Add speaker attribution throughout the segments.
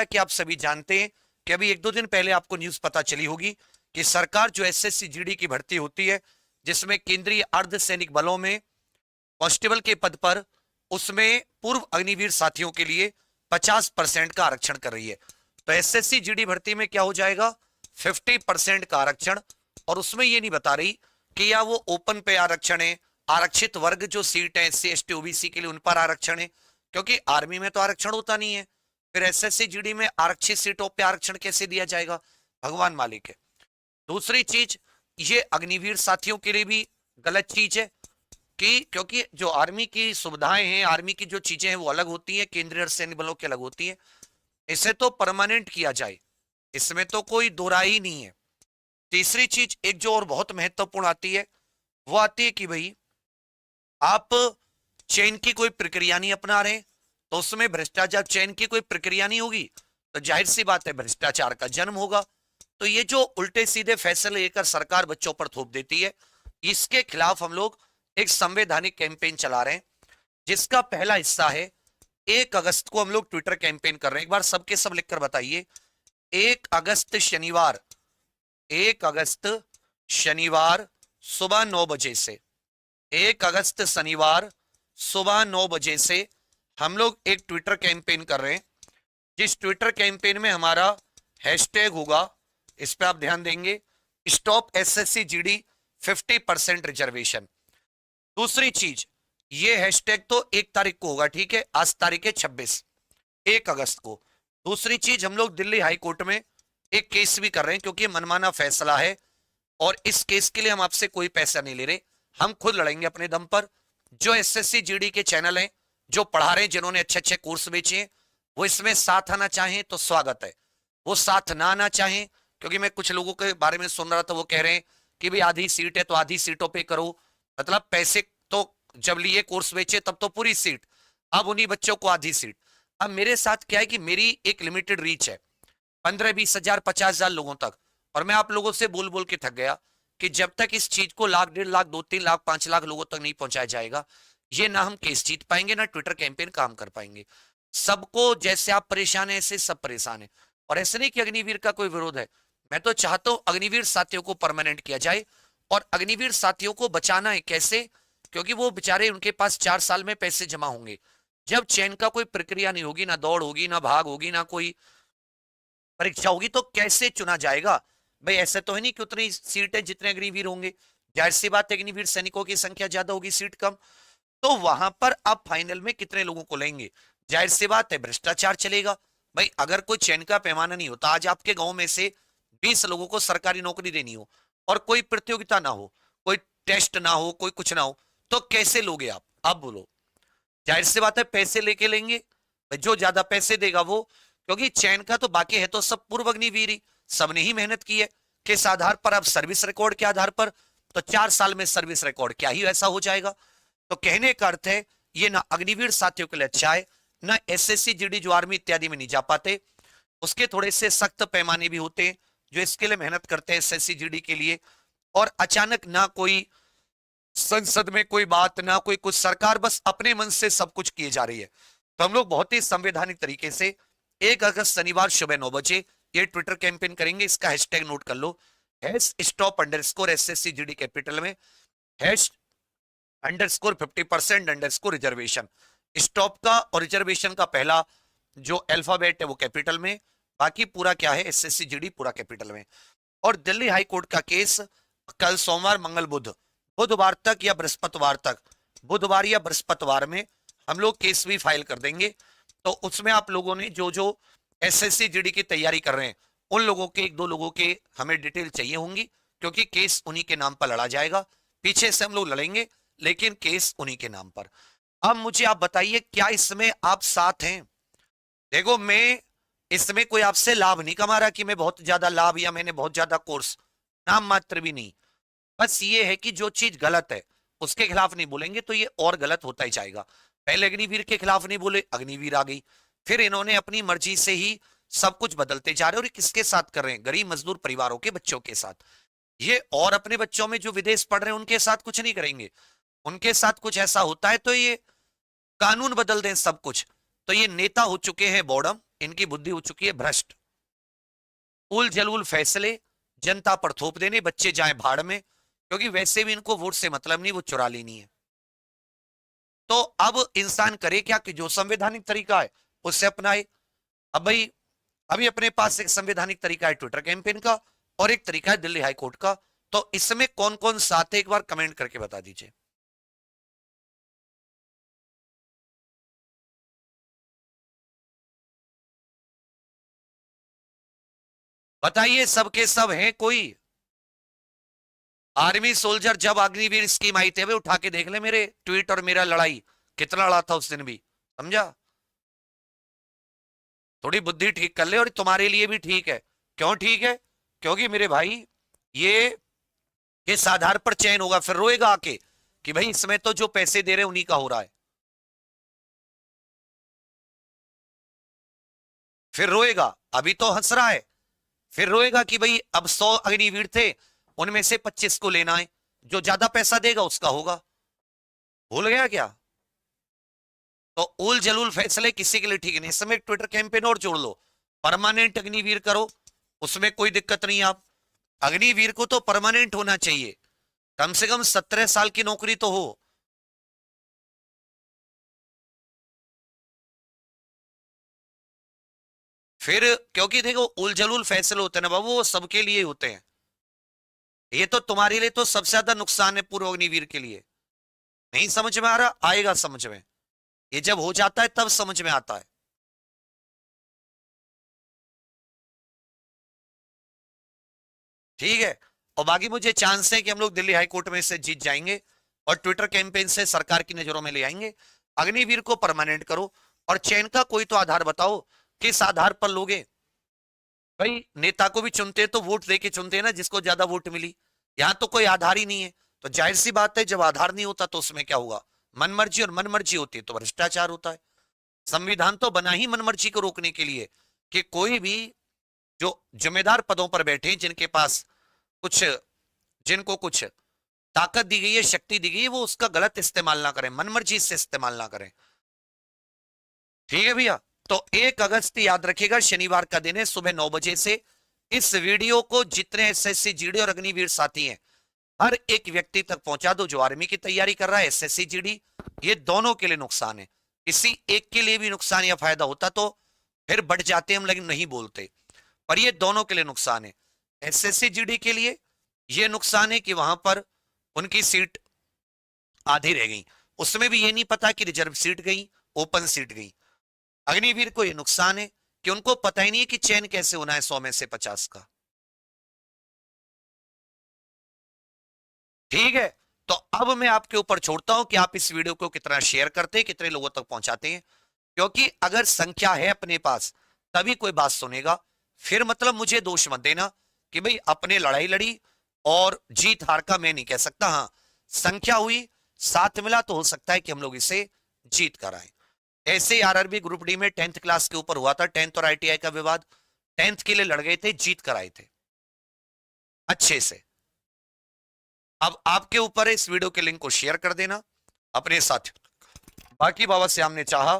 Speaker 1: कि आप सभी जानते हैं कि अभी एक दो दिन पहले आपको न्यूज पता चली होगी कि सरकार जो एसएससी जीडी की भर्ती होती है, जिसमें केंद्रीय अर्धसैनिक बलों में कांस्टेबल के पद पर, उसमें पूर्व अग्निवीर साथियों के लिए 50% का आरक्षण कर रही है। तो एसएससी जीडी भर्ती में क्या हो जाएगा, 50% का आरक्षण। और उसमें ये नहीं बता रही कि या वो ओपन पे आरक्षण है, आरक्षित वर्ग जो सीट है एससी एसटी ओबीसी के लिए उन पर आरक्षण है, क्योंकि आर्मी में तो आरक्षण होता नहीं है। फिर एसएससी जीडी में आरक्षित सीटों पे आरक्षण कैसे दिया जाएगा, भगवान मालिक है। दूसरी चीज, ये अग्निवीर साथियों के लिए भी गलत चीज है कि क्योंकि जो आर्मी की सुविधाएं हैं, आर्मी की जो चीजें हैं वो अलग होती हैं, केंद्रीय अर्धसैनिक बलों की अलग होती हैं। इसे तो परमानेंट किया जाए, इसमें तो कोई दो राय ही नहीं है। तीसरी चीज एक जो और बहुत महत्वपूर्ण आती है, वो आती है कि भाई आप चयन की कोई प्रक्रिया नहीं अपना रहे तो उसमें भ्रष्टाचार, चयन की कोई प्रक्रिया नहीं होगी तो जाहिर सी बात है भ्रष्टाचार का जन्म होगा। तो ये जो उल्टे सीधे फैसले लेकर सरकार बच्चों पर थोप देती है, इसके खिलाफ हम लोग एक संवैधानिक कैंपेन चला रहे हैं, जिसका पहला हिस्सा है 1 अगस्त को हम लोग ट्विटर कैंपेन कर रहे हैं। एक बार सबके सब लिखकर बताइए, 1 अगस्त शनिवार, 1 अगस्त शनिवार सुबह 9 बजे से, 1 अगस्त शनिवार सुबह 9 बजे से हम लोग एक ट्विटर कैंपेन कर रहे हैं, जिस ट्विटर कैंपेन में हमारा हैशटैग होगा, इस पे आप ध्यान देंगे, स्टॉप एसएससी जीडी 50% रिजर्वेशन। दूसरी चीज, ये हैशटैग तो 1 तारीख को होगा, ठीक है, आज तारीख है 26, 1 अगस्त को। दूसरी चीज, हम लोग दिल्ली हाई कोर्ट में एक केस भी कर रहे हैं, क्योंकि मनमाना फैसला है और इस केस के लिए हम आपसे कोई पैसा नहीं ले रहे, हम खुद लड़ेंगे अपने दम पर। जो एसएससी जीडी के चैनल हैं, जो पढ़ा रहे हैं, जिन्होंने अच्छे अच्छे कोर्स बेचे हैं, वो इसमें साथ आना चाहें तो स्वागत है। वो साथ ना आना चाहें, क्योंकि मैं कुछ लोगों के बारे में सुन रहा था, वो कह रहे हैं कि भाई आधी सीट है तो आधी सीटों पे करो, मतलब पैसे तो जब लिए कोर्स बेचे तब तो पूरी सीट, अब उन्हीं बच्चों को आधी सीट। अब मेरे साथ क्या है कि मेरी एक लिमिटेड रीच है 15-20 हजार 50 हजार लोगों तक, और मैं आप लोगों से बोल बोल के थक गया कि जब तक इस चीज को 1 लाख 1.5 लाख 2-3 लाख 5 लाख लोगों तक नहीं पहुंचाया जाएगा, ये ना हम केस जीत पाएंगे ना ट्विटर कैंपेन काम कर पाएंगे। सबको जैसे आप परेशान है ऐसे सब परेशान है, और ऐसे नहीं कि अग्निवीर का कोई विरोध है, मैं तो चाहता हूं अग्निवीर साथियों को परमानेंट किया जाए। और अग्निवीर साथियों को बचाना है कैसे, क्योंकि वो बेचारे, उनके पास 4 साल में पैसे जमा होंगे, जब चयन का कोई प्रक्रिया नहीं होगी, ना दौड़ होगी, ना भाग होगी, ना कोई परीक्षा होगी, तो कैसे चुना जाएगा भाई। ऐसे तो है नहीं कि उतनी सीट है जितने अग्निवीर होंगे, जाहिर सी बात है अग्निवीर सैनिकों की संख्या ज्यादा होगी, सीट कम, तो वहां पर आप फाइनल में कितने लोगों को लेंगे, जाहिर सी बात है भ्रष्टाचार चलेगा भाई। अगर कोई चयन का पैमाना नहीं होता, आज आपके गांव में से 20 लोगों को सरकारी नौकरी देनी हो और कोई प्रतियोगिता ना हो, कोई टेस्ट ना हो, कोई कुछ ना हो, तो कैसे लोगे आप बोलो। जाहिर सी बात है पैसे लेके लेंगे, जो ज्यादा पैसे देगा वो, क्योंकि चयन का तो बाकी है तो सब पूर्व अग्निवीर ही, सबने ही मेहनत की है, किस आधार पर, अब सर्विस रिकॉर्ड के आधार पर, तो 4 साल में सर्विस रिकॉर्ड क्या ही ऐसा हो जाएगा। तो कहने का अर्थ है ये ना अग्निवीर साथियों के लिए अच्छा है, ना एसएससी जीडी जो आर्मी इत्यादि में नहीं जा पाते, उसके थोड़े से सख्त पैमाने भी होते हैं जो इसके लिए मेहनत करते हैं एसएससी जीडी के लिए। और अचानक ना कोई संसद में कोई बात, ना कोई कुछ, सरकार बस अपने मन से सब कुछ किए जा रही है। तो हम लोग बहुत ही संवैधानिक तरीके से 1 अगस्त शनिवार सुबह 9 बजे ये ट्विटर कैंपेन करेंगे। इसका हैशटैग नोट कर लो, #stop_SSC GD कैपिटल में, #50%_रिजर्वेशन। स्टॉप का और रिजर्वेशन का पहला जो अल्फाबेट है वो कैपिटल में, बाकी पूरा क्या है एसएससी जीडी पूरा कैपिटल में। और दिल्ली हाई कोर्ट का केस कल सोमवार मंगल बुधवार तक या बृहस्पतिवार तक, बुधवार या बृहस्पतिवार में हम लोग केस भी फाइल कर देंगे। तो उसमें आप लोगों ने जो जो एसएससी जीडी की तैयारी कर रहे हैं, उन लोगों के 1-2 लोगों के हमें डिटेल चाहिए होंगी, क्योंकि केस उन्हीं के नाम पर लड़ा जाएगा। पीछे से हम लोग लड़ेंगे, लेकिन केस उन्हीं के नाम पर। अब मुझे आप बताइए, क्या इसमें आप साथ हैं? देखो, मैं इसमें कोई आपसे लाभ नहीं कमा रहा कि मैं बहुत ज्यादा लाभ या मैंने बहुत ज्यादा कोर्स, नाम मात्र भी नहीं। बस ये है कि जो चीज गलत है उसके खिलाफ नहीं बोलेंगे तो ये और गलत होता ही जाएगा। पहले अग्निवीर के खिलाफ नहीं बोले, अग्निवीर आ गई, फिर इन्होंने अपनी मर्जी से ही सब कुछ बदलते जा रहे हैं। और किसके साथ कर रहे हैं? गरीब मजदूर परिवारों के बच्चों के साथ ये, और अपने बच्चों में जो विदेश पढ़ रहे हैं उनके साथ कुछ नहीं करेंगे। उनके साथ कुछ ऐसा होता है तो ये कानून बदल दें सब कुछ। तो ये नेता हो चुके हैं बॉडम, इनकी बुद्धि हो चुकी है भ्रष्ट। उल जलूल फैसले जनता पर थोप देने, बच्चे जाए भाड़ में, क्योंकि वैसे भी इनको वोट से मतलब नहीं, वो चुरा लेनी है। तो अब इंसान करे क्या कि जो संवैधानिक तरीका है उससे अपनाए। अब भाई अभी अपने पास एक संवैधानिक तरीका है ट्विटर कैंपेन का, और एक तरीका है दिल्ली हाई कोर्ट का। तो इसमें कौन कौन साथ है, एक बार कमेंट करके बता दीजिए। बताइए सबके सब हैं कोई? आर्मी सोल्जर जब अग्निवीर स्कीम आई थी, उठा के देख ले मेरे ट्वीट और मेरा लड़ाई कितना लड़ा था उस दिन भी, समझा? थोड़ी बुद्धि ठीक कर ले, और तुम्हारे लिए भी ठीक है। क्यों ठीक है? क्योंकि मेरे भाई ये किस आधार पर चयन होगा? फिर रोएगा आके कि भाई इसमें तो जो पैसे दे रहे हैं उन्हीं का हो रहा है। फिर रोएगा, अभी तो हंस रहा है, फिर रोएगा कि भाई अब 100 अग्निवीर थे, उनमें से 25 को लेना है, जो ज्यादा पैसा देगा उसका होगा। भूल गया क्या? तो उल जलूल फैसले किसी के लिए ठीक नहीं। इस समय ट्विटर कैंपेन और जोड़ लो, परमानेंट अग्निवीर करो, उसमें कोई दिक्कत नहीं। आप अग्निवीर को तो परमानेंट होना चाहिए, कम से कम 17 साल की नौकरी तो हो। फिर क्योंकि देखो उल जलूल फैसले होते हैं ना बाबू, वो सबके लिए होते हैं। ये तो तुम्हारे लिए तो सबसे ज्यादा नुकसान है पूर्व अग्निवीर के लिए। नहीं समझ में आ रहा? आएगा समझ में, ये जब हो जाता है तब समझ में आता है। ठीक है। और बाकी मुझे चांस है कि हम लोग दिल्ली हाई कोर्ट में से जीत जाएंगे, और ट्विटर कैंपेन से सरकार की नजरों में ले आएंगे। अग्निवीर को परमानेंट करो, और चयन का कोई तो आधार बताओ, किस आधार पर लोगे? भाई नेता को भी चुनते हैं तो वोट देके चुनते हैं ना, जिसको ज्यादा वोट मिली। यहां तो कोई आधार ही नहीं है, तो जाहिर सी बात है जब आधार नहीं होता तो उसमें क्या होगा? मनमर्जी, और मनमर्जी होती है तो भ्रष्टाचार होता है। संविधान तो बना ही मनमर्जी को रोकने के लिए, कि कोई भी जो जिम्मेदार पदों पर बैठे हैं, जिनके पास कुछ, जिनको कुछ ताकत दी गई है, शक्ति दी गई है, वो उसका गलत इस्तेमाल ना करें, मनमर्जी से इस्तेमाल ना करें। ठीक है भैया? तो 1 अगस्त याद रखिएगा, शनिवार का दिन है, सुबह 9 बजे से इस वीडियो को जितने एसएससी जीडी और अग्निवीर साथी हैं, हर एक व्यक्ति तक पहुंचा दो जो आर्मी की तैयारी कर रहा है, एसएससी जीडी। ये दोनों के लिए नुकसान है। किसी एक के लिए भी नुकसान या फायदा होता तो फिर बढ़ जाते हम, लेकिन नहीं बोलते। पर ये दोनों के लिए नुकसान है। एसएससी जीडी के लिए ये नुकसान है कि वहां पर उनकी सीट आधी रह गई, उसमें भी ये नहीं पता कि रिजर्व सीट गई, ओपन सीट गई। अग्निवीर को ये नुकसान है कि उनको पता ही नहीं है कि चयन कैसे होना है 100 में से 50 का। ठीक है। तो अब मैं आपके ऊपर छोड़ता हूं कि आप इस वीडियो को कितना शेयर करते हैं, कितने लोगों तक पहुंचाते हैं। क्योंकि अगर संख्या है अपने पास तभी कोई बात सुनेगा। फिर मतलब मुझे दोष मत देना कि भाई अपने लड़ाई लड़ी और जीत हार का मैं नहीं कह सकता। हाँ, संख्या हुई, साथ मिला, तो हो सकता है कि हम लोग इसे जीत कर आए। ऐसे आरआरबी ग्रुप डी में 10th क्लास के ऊपर हुआ था, 10th और आईटीआई का विवाद। 10th के लिए लड़ गए थे, जीत कर आए थे अच्छे से। अब आपके ऊपर है, इस वीडियो के लिंक को शेयर कर देना अपने साथ। बाकी बाबा श्याम ने चाहा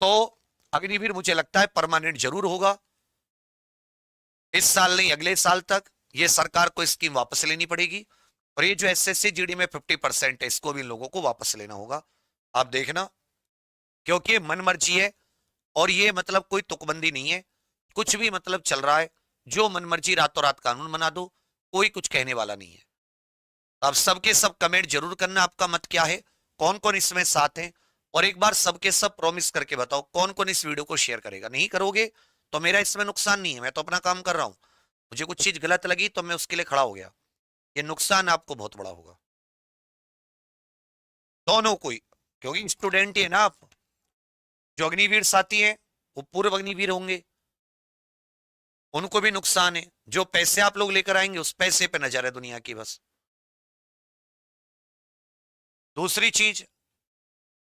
Speaker 1: तो अग्निवीर मुझे लगता है परमानेंट जरूर होगा, इस साल नहीं अगले साल तक। ये सरकार को स्कीम वापस लेनी पड़ेगी, और ये जो एसएससी जीडी में 50% है, इसको भी इन लोगों को वापस लेना होगा। आप देखना, क्योंकि मन मर्जी है, और ये मतलब कोई तुकबंदी नहीं है, कुछ भी मतलब चल रहा है। जो मन मर्जी रातों रात कानून बना दो, कोई कुछ कहने वाला नहीं है। आप सबके सब कमेंट जरूर करना, आपका मत क्या है, कौन कौन इसमें साथ है। और एक बार सबके सब प्रॉमिस करके बताओ कौन कौन इस वीडियो को शेयर करेगा। नहीं करोगे तो मेरा इसमें नुकसान नहीं है, मैं तो अपना काम कर रहा हूं। मुझे कुछ चीज गलत लगी तो मैं उसके लिए खड़ा हो गया, ये नुकसान आपको बहुत बड़ा होगा, दोनों को ही। क्योंकि स्टूडेंट ही है ना आप। जो अग्निवीर साथी हैं वो पूर्व अग्निवीर होंगे, उनको भी नुकसान है। जो पैसे आप लोग लेकर आएंगे उस पैसे पे नजर है दुनिया की बस। दूसरी चीज,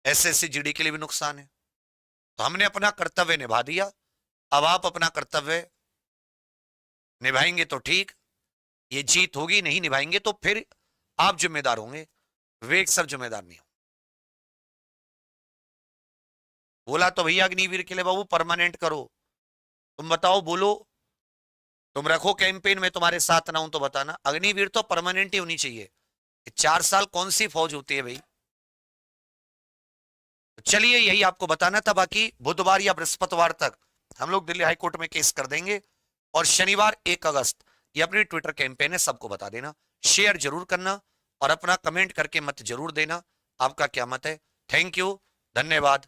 Speaker 1: एसएससी जीडी के लिए भी नुकसान है। तो हमने अपना कर्तव्य निभा दिया, अब आप अपना कर्तव्य निभाएंगे तो ठीक, ये जीत होगी। नहीं निभाएंगे तो फिर आप जिम्मेदार होंगे, वे सब जिम्मेदार नहीं हो। बोला तो भैया अग्निवीर के लिए बाबू परमानेंट करो, तुम बताओ, बोलो, तुम रखो कैंपेन में तुम्हारे साथ ना हूं तो बताना। अग्निवीर तो परमानेंट ही होनी चाहिए। 4 साल कौन सी फौज होती है भाई। चलिए यही आपको बताना था। बाकी बुधवार या बृहस्पतिवार तक हम लोग दिल्ली हाईकोर्ट में केस कर देंगे, और शनिवार 1 अगस्त ये अपनी ट्विटर कैंपेन है, सबको बता देना। शेयर जरूर करना और अपना कमेंट करके मत जरूर देना, आपका क्या मत है। थैंक यू, धन्यवाद।